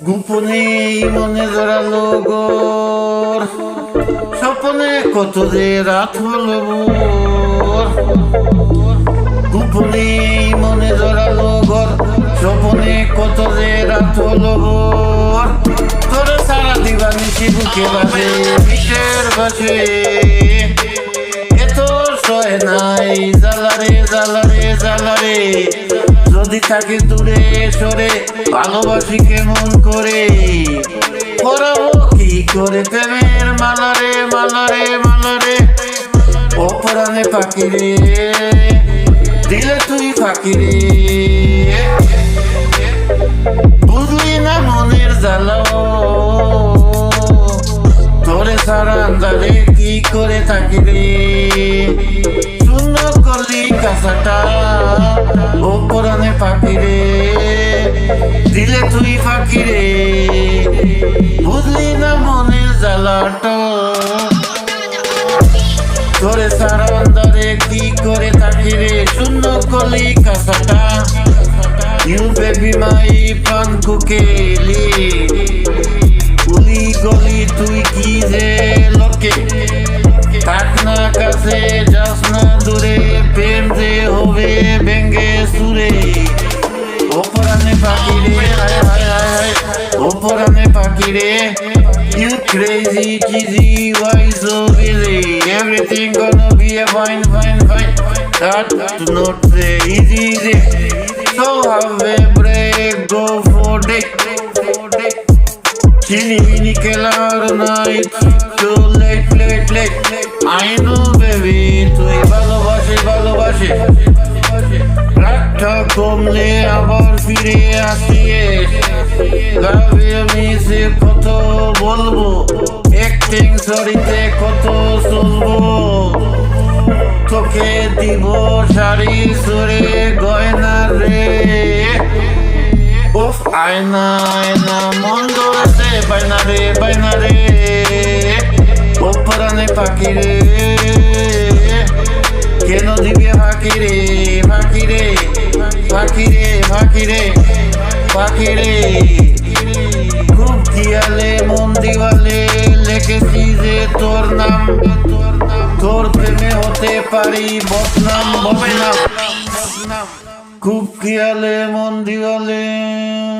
গোপনে মনে জড়ালো গোর, স্বপনে কত যে রাত হলো ভোর। গোপনে মনে জড়ালো গোর, স্বপনে কত যে রাত হলো ভোর। তোরে সারা দিবা নিশি বুকে বাজে বিষের বাজে, এত সয় নাই জ্বালারে জ্বালারে জ্বালারে। যদি থাকে দূরে সরে ভালোবাসি কেমন করে, পরাবো কি করে প্রেমের মালারে মালারে মালারে। অপরাণে পাখি রে দিলে তুই ফাঁকি রে, বুঝলি না মনের জ্বালাও। তোরে সারা আন্দারে কি করে থাকি রে, শূন্য করলি কাঁচাটা অপরাণে পাখি রে দিলে তুই ফাঁকি রে, বুঝলি না মনের জ্বালাটা। তোরে সারা আন্দারে কি করে থাকি রে, শূন্য করলি কাঁচাটা। ইউ বেবি মাই প্রাণ কুকেলি, উলি গলি তুই কি যে লোকে। থাক না কাছে যাস না দূরে, প্রেম যে হবে ভেঙ্গে সুরে। অপরাণে পাখি রে হায় হায় হায় হায়, অপরাণে পাখি রে। You crazy cheesy why so busy, everything gonna be a fine fine fine. That not say easy easy, so have a break, go for day. Chini mini killer night, so late late late. I know baby তুই ভালোবাসে ভালোবাসে, রাতটা কমলে আবার ফিরে আসিস। গাবে আমি সে কত বলবো, একটিং সরিতে কত চলবো। তোকে দিব শাড়ি সরে গয়না রে, উফ আয়না আয়না মন ধরেছে বাইনা রে বাইনা রে। অপরাণে পাখি রে কেন দিবে ফাঁকি রে ফাঁকি রে ফাঁকি রে ফাঁকি রে পাখি রে। খুব খেয়ালে মন দিওয়ালে লিখেছি যে তোর নাম, তোর প্রেমে হতে পারি বদনাম বদনাম। খুব খেয়ালে মন দিওয়ালে